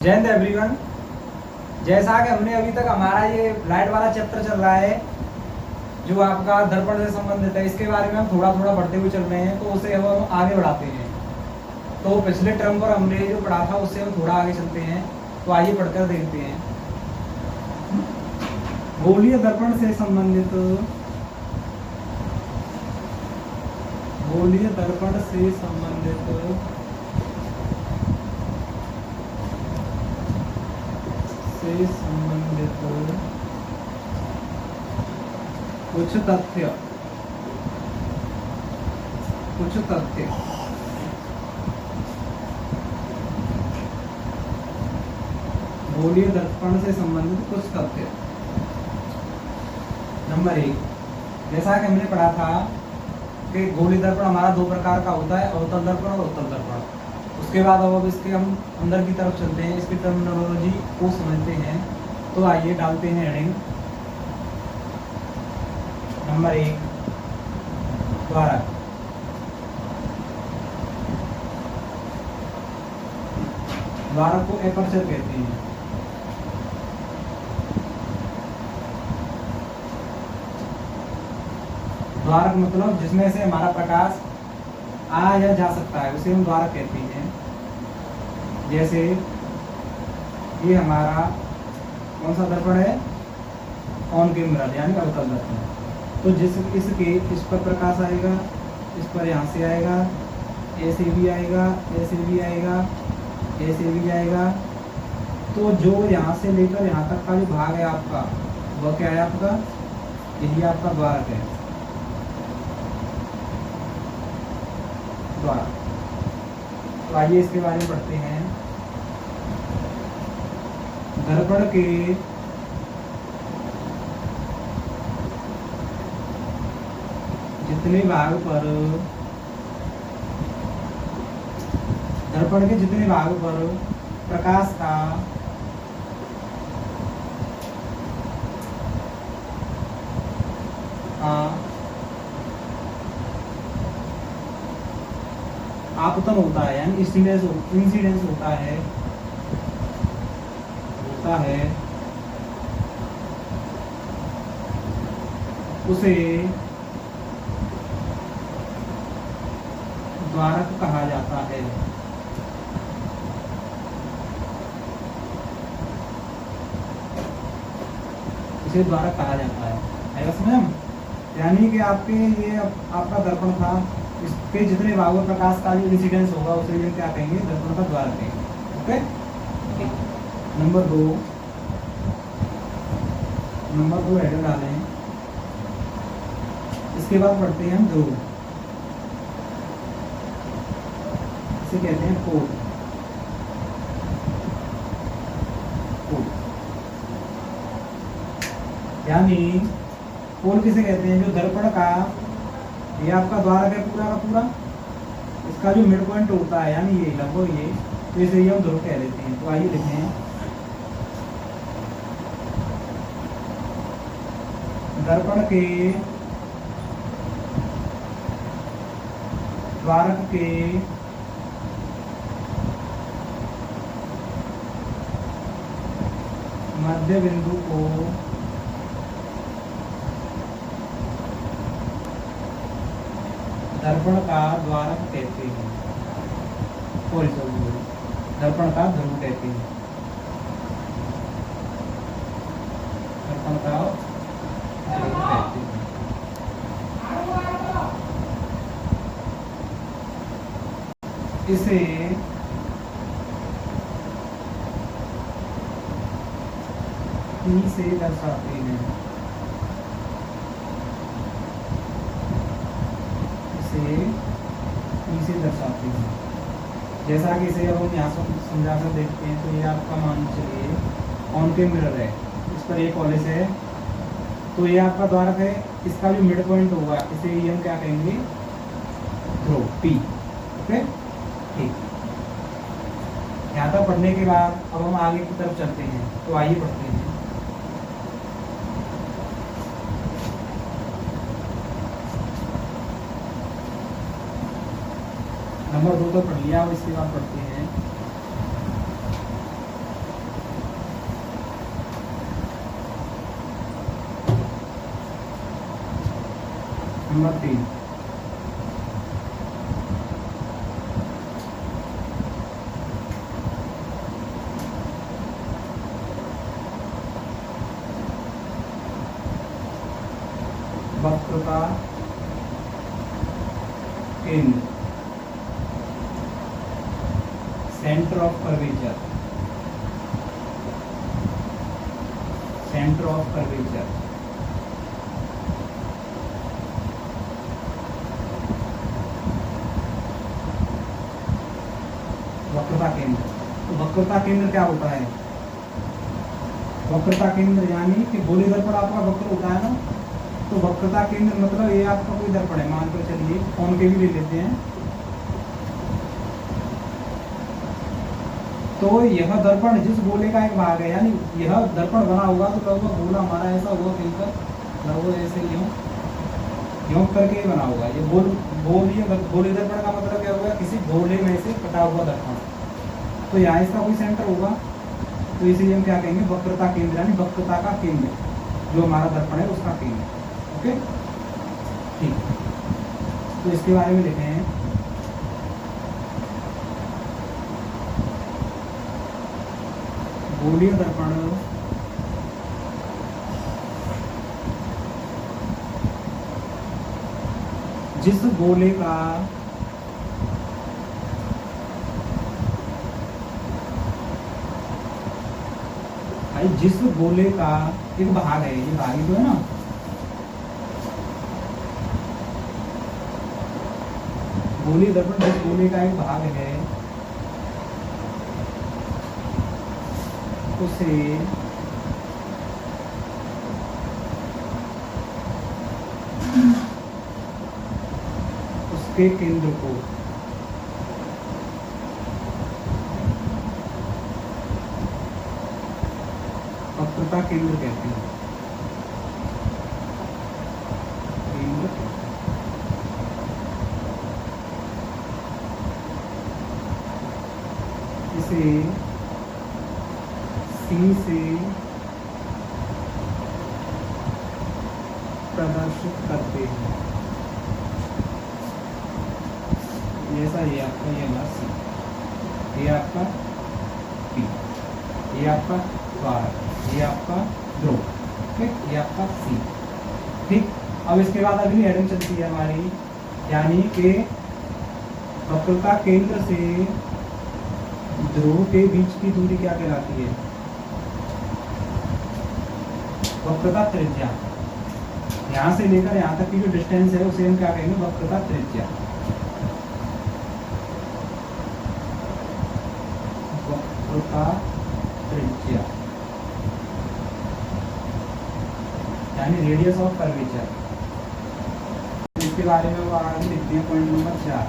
जय हिंद एवरीवन। जैसा कि हमने अभी तक हमारा ये लाइट वाला चैप्टर चल रहा है जो आपका दर्पण से संबंधित है, इसके बारे में हम थोड़ा थोड़ा बढ़ते हुए चल रहे हैं, तो उसे अब हम आगे बढ़ाते हैं। तो पिछले टर्म पर हमने जो पढ़ा था उससे हम थोड़ा आगे चलते हैं, तो आइए पढ़कर देखते हैं। गोलीय दर्पण से संबंधित गोलीय दर्पण से संबंधित कुछ तथ्य गोलीय दर्पण से संबंधित कुछ तथ्य। नंबर 1, जैसा कि हमने पढ़ा था कि गोलीय दर्पण हमारा दो प्रकार का होता है, अवतल दर्पण और उत्तल दर्पण। उसके बाद अब इसके हम अंदर की तरफ चलते हैं, इसकी टर्मिनोलॉजी को समझते हैं। तो आइए डालते हैं हेडिंग। नंबर 1, द्वारक। द्वारक को एपर्चर कहते हैं। द्वारक मतलब जिसमें से हमारा प्रकाश आ या जा सकता है, उसे हम द्वारक कहते हैं। जैसे ये हमारा कौन सा दर्पण है, ऑनकेव मिरर यानी अवतल दर्पण। तो इस पर प्रकाश आएगा, इस पर यहाँ से आएगा, ऐसे भी आएगा, ऐसे भी आएगा, ऐसे भी आएगा। तो जो यहाँ से लेकर यहाँ तक का जो भाग है आपका, वह क्या है आपका, यही आपका द्वारक है। द्वारक। तो आइए इसके बारे में पढ़ते हैं। दर्पण के जितने भाग पर प्रकाश का आपतन होता है यानी इंसिडेंस होता है उसे द्वारक कहा जाता है। इसे द्वारक कहा जाता है। आएगा समझ? यानी कि आपके ये आपका दर्पण था, इसके जितने भागों प्रकाश का जो इंसिडेंस होगा उसे ये क्या कहेंगे, दर्पण का द्वारक कहेंगे। ओके। नंबर 2 हेडर डालें। इसके बाद पढ़ते हैं हम ध्रुव। इसे कहते हैं पोल। यानी पोल किसे कहते हैं, जो दर्पण का ये आपका द्वारक है पूरा का पूरा, इसका जो मिड पॉइंट होता है यानी ये लगभग ये, तो इसे हम ध्रुव कह देते हैं। तो आइए लिखें, दर्पण के द्वारक के मध्य बिंदु को दर्पण का द्वारक कहते हैं। दर्पण का ध्रुव कहते हैं। दर्पण का ध्रुव कहते हैं। इसे P से दर्शाते हैं। जैसा कि इसे अब हम यहाँ से समझा कर देखते हैं। तो ये आपका मान चलिए ऑनकेव मिरर है, इस पर एक कॉलेज है, तो ये आपका द्वारक है। इसका जो मिड पॉइंट होगा इसे हम क्या कहेंगे, ध्रुव P। ओके, ठीक। यहाँ तक पढ़ने के बाद अब हम आगे की तरफ चलते हैं। तो आइए पढ़ते हैं। नंबर 2 तो पढ़ लिया, अब इसके बाद पढ़ते हैं नंबर 3, वक्रता केंद्र, centre of curvature, centre of curvature, वक्रता केंद्र। तो वक्रता केंद्र क्या होता है? वक्रता केंद्र यानी कि गोली दर्पण आपका वक्र होता है ना, तो वक्रता केंद्र मतलब ये आपका कोई दर्पण है, मान कर चलिए कौन के भी ले लेते हैं। तो यह दर्पण जिस गोले का एक भाग है, यानी यह दर्पण बना होगा तो लगभग गोला हमारा ऐसा होगा, मिलकर लगभग ऐसे यूं करके बना होगा। ये गोली दर्पण का मतलब क्या होगा? किसी गोले में से कटा हुआ दर्पण। तो यहाँ इसका कोई सेंटर होगा, तो इसीलिए हम क्या कहेंगे? वक्रता केंद्र, यानी वक्रता का केंद्र, जो हमारा दर्पण है उसका केंद्र। ओके, ठीक। तो इसके बारे में लिखे हैं, गोलीय दर्पण जिस गोले का जिस गोले का एक भाग है, ये भाग ही तो है ना, गोलीय दर्पण जिस गोले का एक भाग है उसे उसके केंद्र को वक्रता केंद्र कहते हैं। केंद्र इसे C से प्रदर्शित करते हैं। जैसा ये आपका ये वाला C, ये आपका P, ये आपका द्वारक, ये आपका ध्रुव, ठीक, ये आपका C, ठीक। अब इसके बाद अगली हेडिंग चलती है हमारी, यानी कि वक्रता केंद्र से ध्रुव के बीच की दूरी क्या कहलाती है? वक्रता त्रिज्या। यहाँ से लेकर यहाँ तक की जो डिस्टेंस है उसे हम क्या कहेंगे? वक्रता त्रिज्या। वक्रता त्रिज्या यानी रेडियस ऑफ कर्वेचर। इसके बारे में वो आगे लिखते हैं पॉइंट नंबर 4,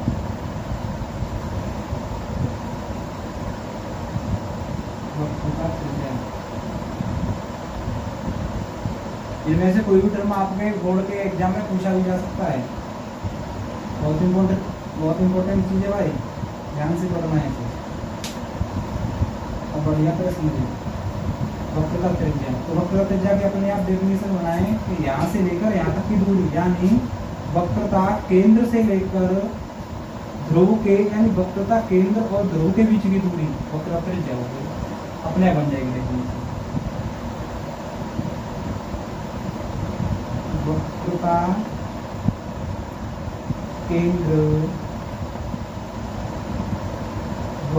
वक्रता त्रिज्या। इनमें से कोई भी टर्म आपके बोर्ड के एग्जाम में पूछा भी जा सकता है। बहुत इंपॉर्टेंट चीज़ है भाई, ध्यान से पढ़ना है इसे और बढ़िया तरह समझिए। वक्रता त्रिज्या, तो वक्रता त्रिज्या की अपने आप डेफिनेशन बनाएं कि यहाँ से लेकर यहाँ तक की दूरी, यानी वक्रता केंद्र से लेकर ध्रुव के, यानी वक्रता केंद्र और ध्रुव के बीच की दूरी वक्रता त्रिज्या होगी। अपने आप बन जाएगी डेफिनेशन। वक्रता केंद्र व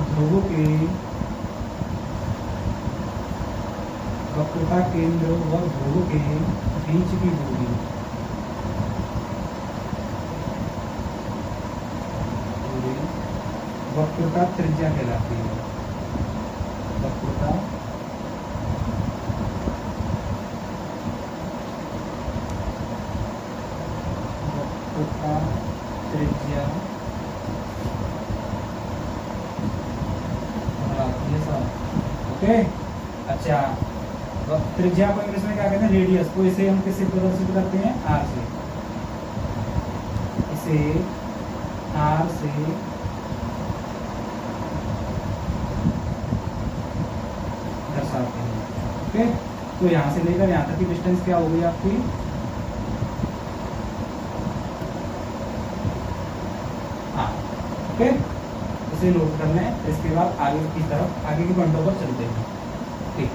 ध्रुव के, वक्रता केंद्र व ध्रुव के बीच की दूरी वक्रता त्रिज्या कहलाती है। वक्रता त्रिज्या ओके। अच्छा, त्रिज्या को इंग्लिश में क्या कहते हैं? रेडियस। तो इसे हम किससे प्रदर्शित करते हैं? आर से। इसे आर से दर्शाते हैं। ओके, तो यहाँ से लेकर यहाँ तक की डिस्टेंस क्या हो गई आपकी, हाँ ओके, इसे नोट करना है। इसके बाद आगे की तरफ आगे की पॉइंटों पर चलते हैं। ठीक,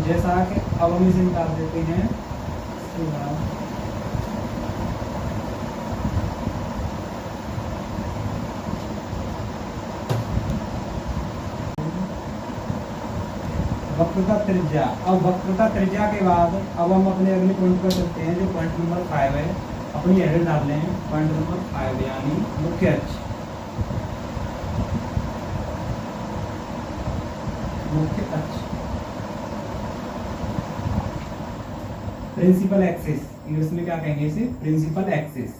जैसा कि अब हम इसे निकाल देते हैं। इसके बाद वक्रता त्रिज्या। अब वक्रता त्रिज्या के बाद अब हम अपने अगले पॉइंट पर चलते हैं, जो पॉइंट नंबर 5 है। अपनी हेडर डाल लें पॉइंट नंबर 5, यानी मुख्य अक्ष। मुख्य अक्ष, प्रिंसिपल एक्सिस, इंग्लिश में क्या कहेंगे इसे, प्रिंसिपल एक्सिस।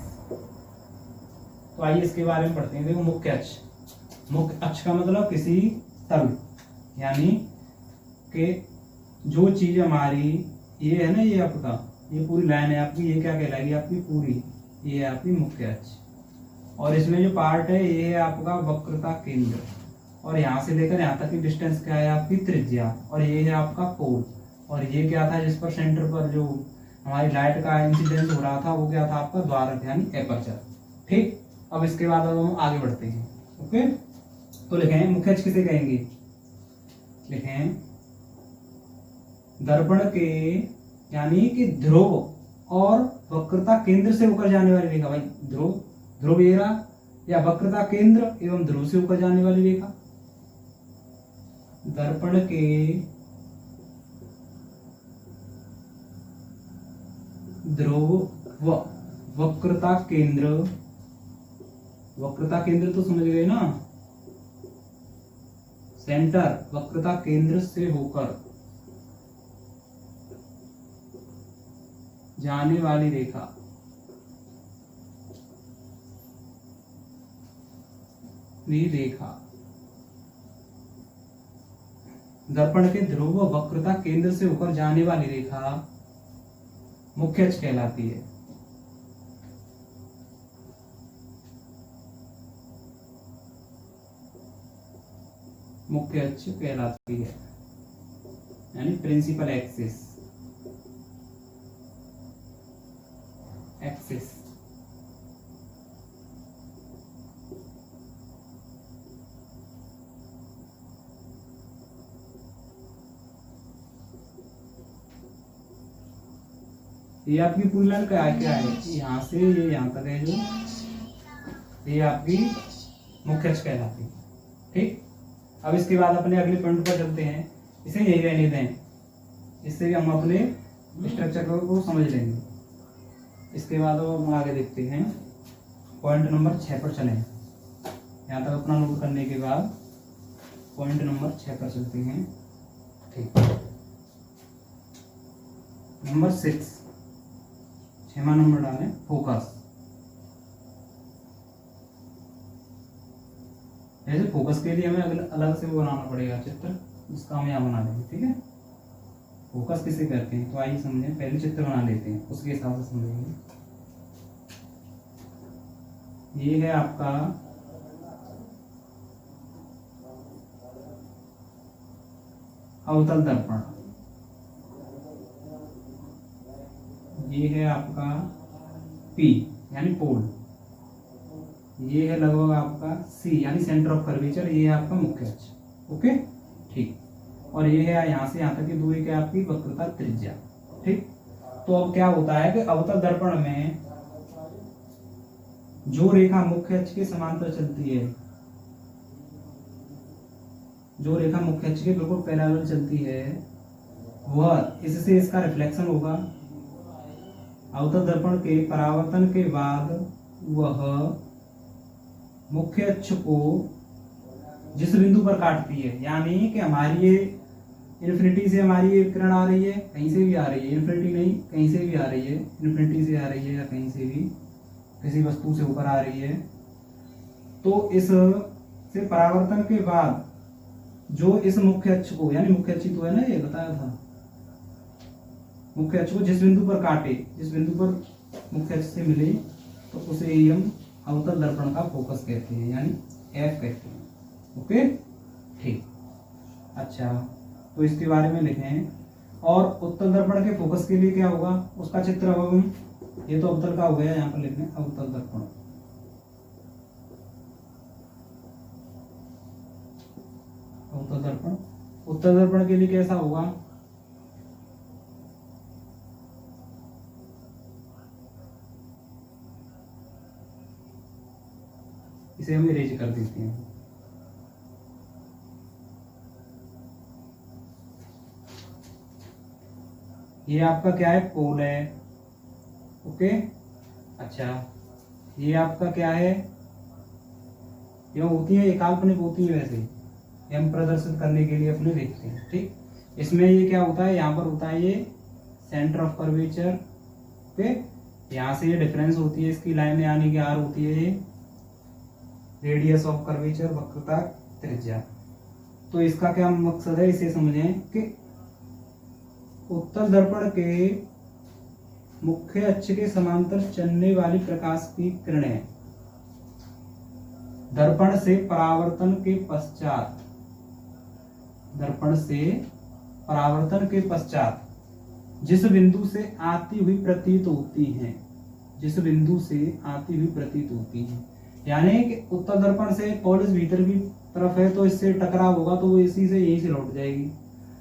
तो आइए इसके बारे में पढ़ते हैं। देखो मुख्य अक्ष, मुख्य अक्ष का मतलब किसी तल, यानी कि जो चीज हमारी ये है ना, ये आपका ये पूरी लाइन है आपकी, ये क्या कहलाएगी आपकी पूरी, ये है आपकी मुख्य अक्ष। और इसमें जो पार्ट है ये है आपका वक्रता केंद्र, और यहाँ से लेकर यहाँ तक की डिस्टेंस क्या है आपकी त्रिज्या, और ये है आपका पोल। और ये क्या था जिस पर सेंटर पर जो हमारी लाइट का इंसिडेंस हो रहा था वो क्या था आपका द्वारक, यानी एपर्चर। ठीक, अब इसके बाद अब हम आगे बढ़ते हैं। ओके, तो लिखें मुख्य अक्ष किसे कहेंगे, लिखें दर्पण के यानी कि ध्रुव और वक्रता केंद्र से होकर जाने वाली रेखा। भाई ध्रुव, ध्रुव ये रहा, या वक्रता केंद्र एवं ध्रुव से होकर जाने वाली रेखा। दर्पण के ध्रुव व वक्रता केंद्र, वक्रता केंद्र तो समझ गए ना, सेंटर, वक्रता केंद्र से होकर जाने वाली रेखा, रेखा दर्पण के ध्रुव व वक्रता केंद्र से होकर जाने वाली रेखा मुख्य अक्ष कहलाती है। मुख्य अक्ष कहलाती है, यानी प्रिंसिपल एक्सिस, एक्सिस। ये आपकी पूरी लाइन क्या है, यहाँ से ये यहाँ तक है, जो ये आपकी मुख्य अक्ष कहलाती है। ठीक, अब इसके बाद अपने अगले पॉइंट पर चलते हैं। इसे यही रहने दें, इससे भी हम अपने स्ट्रक्चर को समझ लेंगे। इसके बाद हम आगे देखते हैं, पॉइंट नंबर 6 पर चलें। यहाँ तक अपना नोट करने के बाद पॉइंट नंबर 6 पर चलते हैं। ठीक, नंबर 6, 6वां नंबर डालें, फोकस। जैसे फोकस के लिए हमें अलग से वो बनाना पड़ेगा चित्र, उसका हम यहाँ बना लेंगे। ठीक है, फोकस किसे कहते हैं तो आइए समझें, पहले चित्र बना लेते हैं, उसके हिसाब से समझेंगे। ये है आपका अवतल दर्पण, ये है आपका P यानी पोल, ये है लगभग आपका C यानी सेंटर ऑफ कर्वेचर, ये है आपका मुख्य अक्ष। ओके, ठीक, और ये है यहाँ से यहाँ तक की दूरी क्या आपकी वक्रता त्रिज्या। ठीक, तो अब क्या होता है कि अवतल दर्पण में जो रेखा मुख्य अक्ष के समांतर चलती है, जो रेखा मुख्य अक्ष के बिल्कुल पैरेलल चलती है, वह इससे इसका रिफ्लेक्शन होगा। अवतल दर्पण के परावर्तन के बाद वह मुख्य अक्ष को जिस बिंदु पर काटती है, यानी कि हमारी ये इन्फिनिटी से हमारी ये किरण आ रही है, कहीं से भी आ रही है, इन्फिनिटी नहीं कहीं से भी आ रही है, इन्फिनिटी से आ रही है या कहीं से भी किसी वस्तु से ऊपर आ रही है, तो इस से परावर्तन के बाद जो इस मुख्य अक्ष को, यानी मुख्य अक्ष तो है ना, ये बताया था, मुख्य अक्ष को जिस बिंदु पर काटे, जिस बिंदु पर मुख्य अक्ष से मिले, तो उसे ही हम अवतल दर्पण का फोकस कहते हैं, यानी F कहते हैं। ओके, ठीक, अच्छा, तो इसके बारे में लिखें और उत्तल दर्पण के फोकस के लिए क्या होगा, उसका चित्र अब हम, ये तो अवतल का हो गया, यहाँ पर लिखने अवतल दर्पण। अवतल दर्पण, उत्तल दर्पण के लिए कैसा होगा, इसे हम इरेज कर देते हैं। ये आपका क्या है, पोल है, ओके। अच्छा, ये आपका क्या है, ये होती है, ये काल्पनिक होती है, वैसे ये हम प्रदर्शित करने के लिए अपने देखते हैं, ठीक। इसमें ये क्या होता है, यहाँ पर होता है ये सेंटर ऑफ कर्वेचर, ओके। यहाँ से ये डिफरेंस होती है इसकी लाइन, यानी कि आर होती है ये रेडियस ऑफ कर्वेचर, वक्रता त्रिज्या। तो इसका क्या मकसद है, इसे समझें कि उत्तल दर्पण के मुख्य अक्ष के समांतर चलने वाली प्रकाश की किरणें दर्पण से परावर्तन के पश्चात, दर्पण से परावर्तन के पश्चात जिस बिंदु से आती हुई प्रतीत होती हैं, जिस बिंदु से आती हुई प्रतीत होती हैं, यानी कि उत्तल दर्पण से पॉलिश भीतर की तरफ है तो इससे टकराव होगा तो वो इसी से यहीं से लौट जाएगी,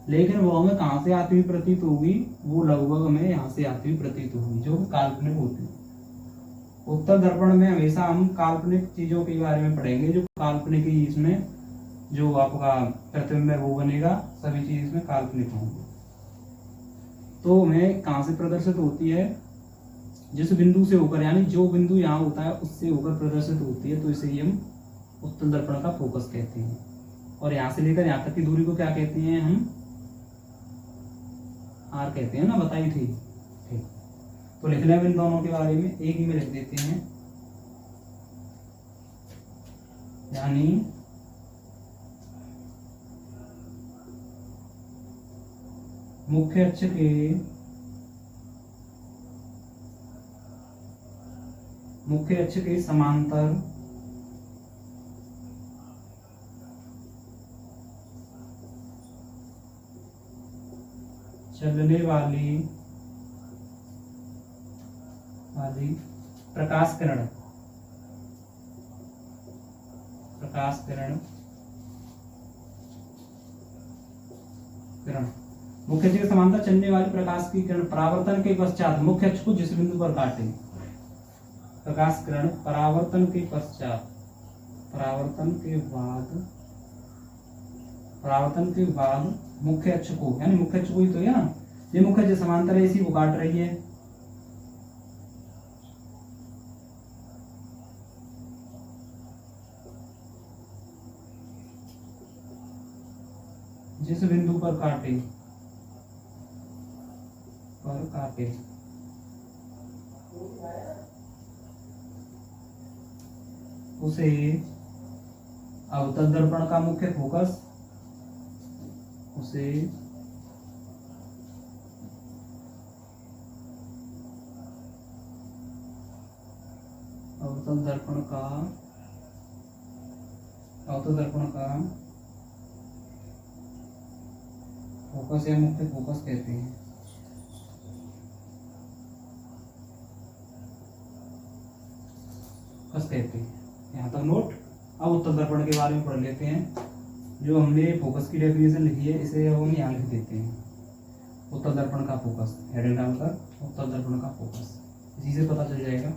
लेकिन वो हमें कहाँ से आती हुई प्रतीत होगी, वो लगभग हमें यहाँ से आती हुई प्रतीत होगी, जो काल्पनिक होती है। उत्तल दर्पण में हमेशा हम काल्पनिक चीजों के बारे में पढ़ेंगे, जो काल्पनिक ही इसमें जो आपका प्रतिबिंब है वो बनेगा, सभी चीज इसमें काल्पनिक होंगे। तो हमें कहाँ से प्रदर्शित होती है, जिस बिंदु से होकर, यानी जो बिंदु यहाँ होता है उससे होकर प्रदर्शित होती है, तो इसे ही हम उत्तल दर्पण का फोकस कहते हैं। और यहाँ से लेकर यहाँ तक की दूरी को क्या कहते हैं, हम आर कहते हैं ना, बताई थी, ठीक। तो लिख लें इन दोनों के बारे में, एक ही में लिख देते हैं, यानी मुख्य अक्ष के समांतर चलने वाली प्रकाश किरण, मुख्य अक्ष के समांतर चलने वाली प्रकाश की किरण परावर्तन के पश्चात मुख्य अक्ष को जिस बिंदु पर काटे, प्रकाश किरण परावर्तन के पश्चात, परावर्तन के बाद मुख्य अक्ष को, यानी मुख्य अक्ष को ही तो है ना, ये मुख्य अक्ष समांतर है, इसी को काट रही है, जिस बिंदु पर काटे उसे अवतल दर्पण का मुख्य फोकस, उसे अवतल दर्पण का फोकस या मुख्य फोकस कहते हैं। फोकस कहते हैं, यहाँ तक नोट। अब उत्तल दर्पण के बारे में पढ़ लेते हैं। जो हमने फोकस की डेफिनेशन लिखी है इसे अब हम यहाँ लिख देते हैं। उत्तल दर्पण का फोकस, हेडिंग डालकर उत्तल दर्पण का फोकस, इसी से पता चल जाएगा।